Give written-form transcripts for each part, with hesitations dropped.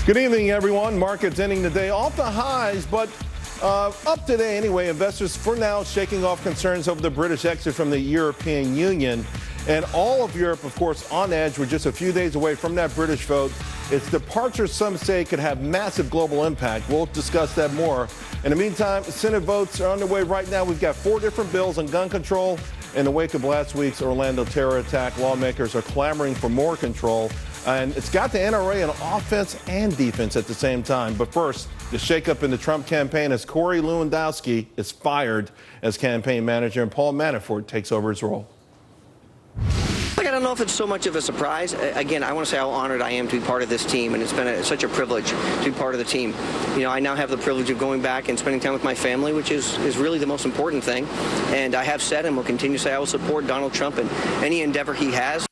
Good evening, everyone. Markets ending the day off the highs, but up today anyway. Investors for now shaking off concerns over the British exit from the European Union. And all of Europe, of course, on edge. We're just a few days away from that British vote. Its departure, some say, could have massive global impact. We'll discuss that more. In the meantime, Senate votes are underway right now. We've got 4 different bills on gun control. In the wake of last week's Orlando terror attack, lawmakers are clamoring for more control. And it's got the NRA on offense and defense at the same time. But first, the shakeup in the Trump campaign as Corey Lewandowski is fired as campaign manager and Paul Manafort takes over his role. I don't know if it's so much of a surprise. Again, I want to say how honored I am to be part of this team, and it's been such a privilege to be part of the team. You know, I now have the privilege of going back and spending time with my family, which is really the most important thing. And I have said and will continue to say I will support Donald Trump in any endeavor he has.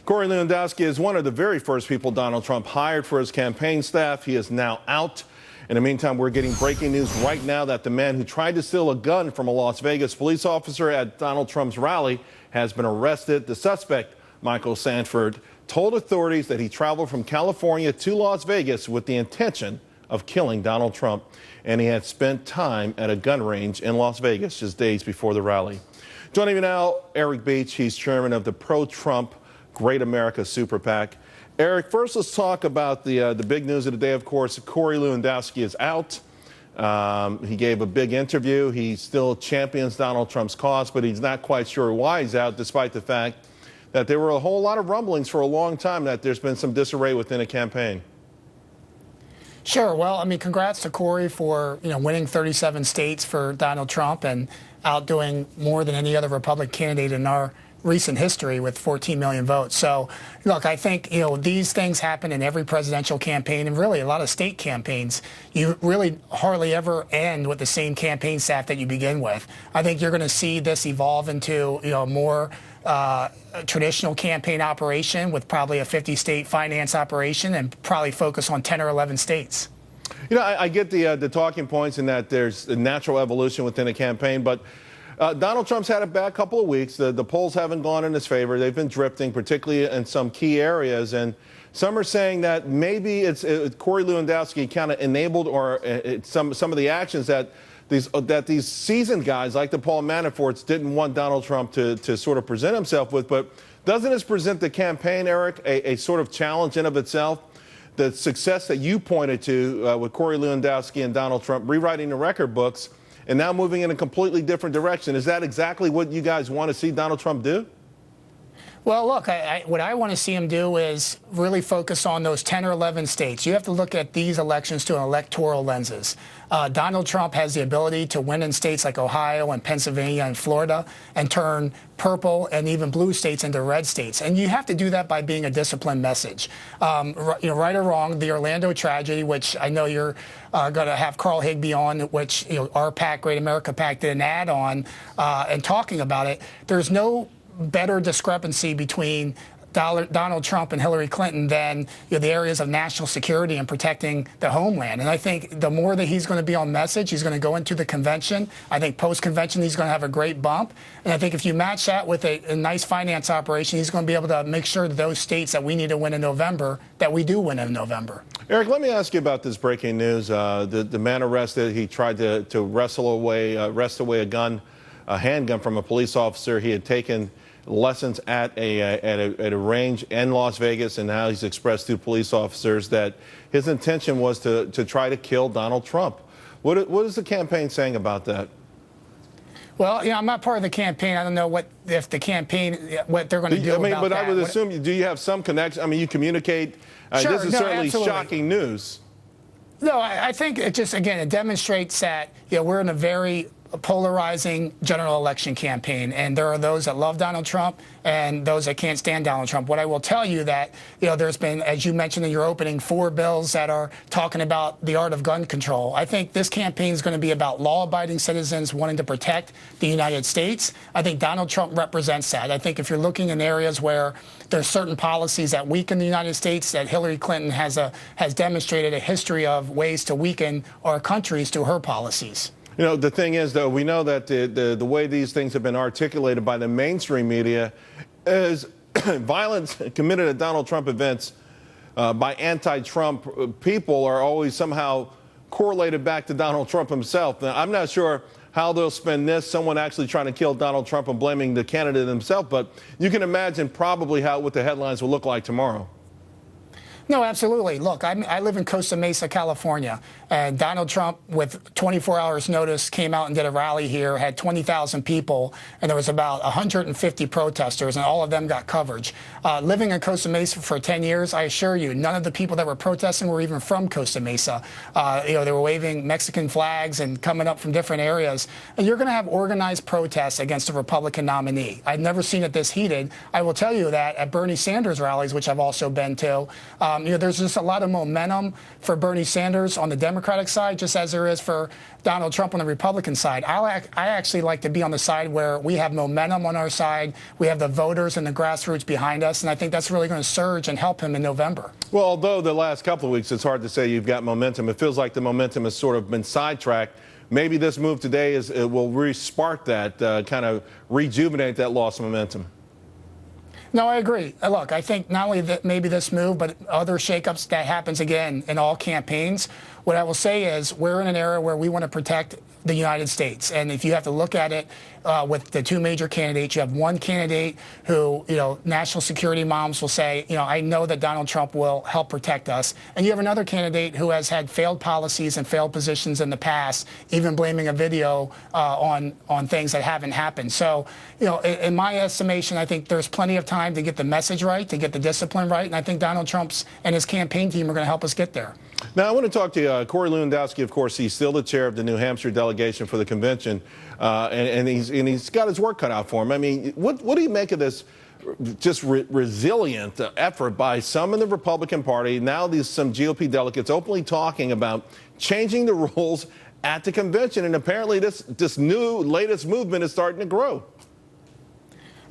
Corey Lewandowski is one of the very first people Donald Trump hired for his campaign staff. He is now out. In the meantime, we're getting breaking news right now that the man who tried to steal a gun from a Las Vegas police officer at Donald Trump's rally has been arrested. The suspect, Michael Sanford, told authorities that he traveled from California to Las Vegas with the intention of killing Donald Trump, and he had spent time at a gun range in Las Vegas just days before the rally. Joining me now, Eric Beach. He's chairman of the pro-Trump Great America Super PAC. Eric, first let's talk about the big news of the day, of course. Corey Lewandowski is out. He gave a big interview. He still champions Donald Trump's cause, but he's not quite sure why he's out, despite the fact that there were a whole lot of rumblings for a long time that there's been some disarray within a campaign. Sure. Well, I mean, congrats to Corey for, winning 37 states for Donald Trump and outdoing more than any other Republican candidate in our recent history with 14 million votes. So, look, I think, these things happen in every presidential campaign and really a lot of state campaigns. You really hardly ever end with the same campaign staff that you begin with. I think you're going to see this evolve into, a more traditional campaign operation with probably a 50-state finance operation and probably focus on 10 or 11 states. I get the talking points in that there's a natural evolution within a campaign, but Donald Trump's had a bad couple of weeks. The polls haven't gone in his favor. They've been drifting, particularly in some key areas. And some are saying that maybe it's Corey Lewandowski kind of enabled or some of the actions that these seasoned guys like the Paul Manaforts didn't want Donald Trump to sort of present himself with. But doesn't this present the campaign, Eric, a sort of challenge in of itself? The success that you pointed to with Corey Lewandowski and Donald Trump rewriting the record books and now moving in a completely different direction. Is that exactly what you guys want to see Donald Trump do? Well, look, what I want to see him do is really focus on those 10 or 11 states. You have to look at these elections through electoral lenses. Donald Trump has the ability to win in states like Ohio and Pennsylvania and Florida and turn purple and even blue states into red states. And you have to do that by being a disciplined message. Right or wrong, the Orlando tragedy, which I know you're going to have Carl Higbee on, which our PAC, Great America PAC, did an ad on and talking about it. There's no better discrepancy between Donald Trump and Hillary Clinton than the areas of national security and protecting the homeland. And I think the more that he's going to be on message, he's going to go into the convention. I think post-convention, he's going to have a great bump. And I think if you match that with a nice finance operation, he's going to be able to make sure that those states that we need to win in November, that we do win in November. Eric, let me ask you about this breaking news. The man arrested, he tried to wrest away a gun, a handgun from a police officer. He had taken lessons at a range in Las Vegas, and now he's expressed to police officers that his intention was to try to kill Donald Trump. What is the campaign saying about that? Well, I'm not part of the campaign. I don't know what they're going to do. I mean, but I would assume, do you have some connection? I mean, you communicate. Sure, this is certainly shocking news. No, I think it just, again, it demonstrates that we're in a very polarizing general election campaign, and there are those that love Donald Trump and those that can't stand Donald Trump. What I will tell you that there's been, as you mentioned in your opening, 4 bills that are talking about the art of gun control. I think this campaign is going to be about law-abiding citizens wanting to protect the United States. I think Donald Trump represents that. I think if you're looking in areas where there's certain policies that weaken the United States, that Hillary Clinton has demonstrated a history of ways to weaken our countries through her policies. The thing is, though, we know that the way these things have been articulated by the mainstream media is violence committed at Donald Trump events by anti-Trump people are always somehow correlated back to Donald Trump himself. Now, I'm not sure how they'll spin this, someone actually trying to kill Donald Trump and blaming the candidate himself, but you can imagine probably what the headlines will look like tomorrow. No, absolutely. Look, I live in Costa Mesa, California, and Donald Trump, with 24 hours notice, came out and did a rally here, had 20,000 people, and there was about 150 protesters, and all of them got coverage. Living in Costa Mesa for 10 years, I assure you, none of the people that were protesting were even from Costa Mesa. They were waving Mexican flags and coming up from different areas. And you're going to have organized protests against a Republican nominee. I've never seen it this heated. I will tell you that at Bernie Sanders rallies, which I've also been to, there's just a lot of momentum for Bernie Sanders on the Democratic side, just as there is for Donald Trump on the Republican side. I actually like to be on the side where we have momentum on our side. We have the voters and the grassroots behind us, and I think that's really going to surge and help him in November. Well, although the last couple of weeks, it's hard to say you've got momentum. It feels like the momentum has sort of been sidetracked. Maybe this move today it will re-spark that, kind of rejuvenate that lost momentum. No, I agree. Look, I think not only that maybe this move, but other shakeups that happens again in all campaigns. What I will say is we're in an era where we want to protect the United States. And if you have to look at it with the two major candidates, you have one candidate who, national security moms will say, I know that Donald Trump will help protect us. And you have another candidate who has had failed policies and failed positions in the past, even blaming a video on things that haven't happened. So, in my estimation, I think there's plenty of time to get the message right, to get the discipline right. And I think Donald Trump's and his campaign team are going to help us get there. Now, I want to talk to you. Corey Lewandowski, of course, he's still the chair of the New Hampshire delegation for the convention, and he's got his work cut out for him. I mean, what do you make of this just resilient effort by some in the Republican Party? Now some GOP delegates openly talking about changing the rules at the convention, and apparently this new latest movement is starting to grow.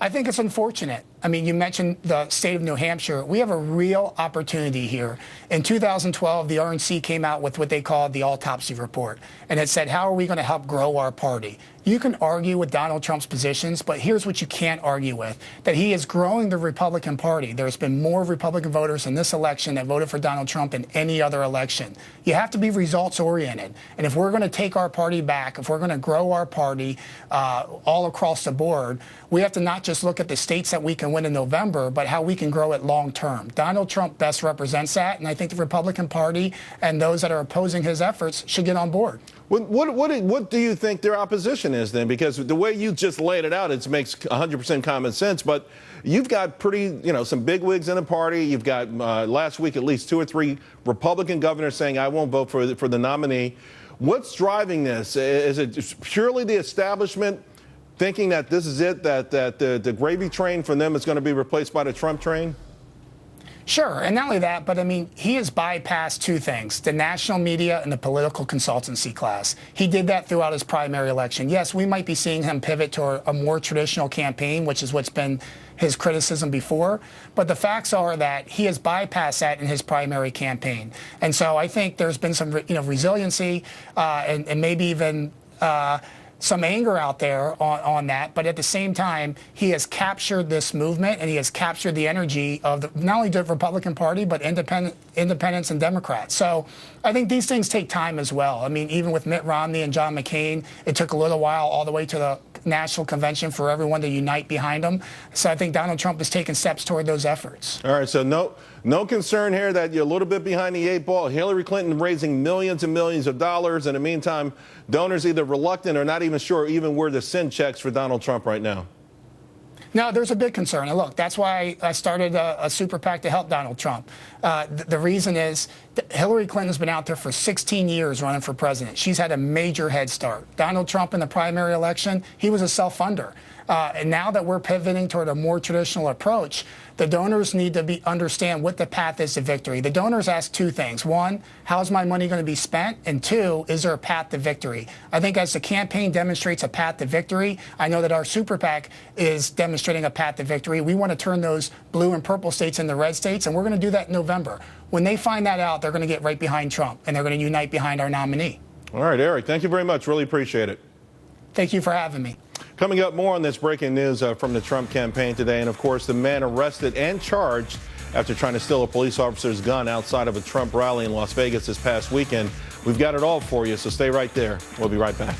I think it's unfortunate. I mean, you mentioned the state of New Hampshire. We have a real opportunity here. In 2012, the RNC came out with what they called the autopsy report, and it said, how are we going to help grow our party? You can argue with Donald Trump's positions, but here's what you can't argue with, that he is growing the Republican Party. There's been more Republican voters in this election that voted for Donald Trump in any other election. You have to be results-oriented. And if we're going to take our party back, if we're going to grow our party all across the board, we have to not just look at the states that we can win in November, but how we can grow it long-term. Donald Trump best represents that, and I think the Republican Party and those that are opposing his efforts should get on board. What do you think their opposition is then? Because the way you just laid it out, it makes 100% common sense. But you've got some bigwigs in the party. You've got last week at least 2 or 3 Republican governors saying, I won't vote for the nominee. What's driving this? Is it purely the establishment thinking that this is it, that the gravy train for them is going to be replaced by the Trump train? Sure, and not only that, but I mean, he has bypassed 2 things, the national media and the political consultancy class. He did that throughout his primary election. Yes, we might be seeing him pivot to a more traditional campaign, which is what's been his criticism before, but the facts are that he has bypassed that in his primary campaign. And so I think there's been some resiliency and maybe even some anger out there on that, but at the same time, he has captured this movement and he has captured the energy of not only the Republican Party, but independents and Democrats. So I think these things take time as well. I mean, even with Mitt Romney and John McCain, it took a little while all the way to the national convention for everyone to unite behind him. So I think Donald Trump has taken steps toward those efforts. All right, so no concern here that you're a little bit behind the 8 ball. Hillary Clinton raising millions and millions of dollars. In the meantime, donors either reluctant or not even sure even where to send checks for Donald Trump right now. No, there's a big concern. And look, that's why I started a super PAC to help Donald Trump. The reason is that Hillary Clinton's been out there for 16 years running for president. She's had a major head start. Donald Trump in the primary election, he was a self-funder. And now that we're pivoting toward a more traditional approach, the donors need to understand what the path is to victory. The donors ask 2 things. 1, how's my money going to be spent? And 2, is there a path to victory? I think as the campaign demonstrates a path to victory, I know that our super PAC is demonstrating a path to victory. We want to turn those blue and purple states into red states, and we're going to do that in November. When they find that out, they're going to get right behind Trump, and they're going to unite behind our nominee. All right, Eric, thank you very much. Really appreciate it. Thank you for having me. Coming up, more on this breaking news from the Trump campaign today. And, of course, the man arrested and charged after trying to steal a police officer's gun outside of a Trump rally in Las Vegas this past weekend. We've got it all for you, so stay right there. We'll be right back.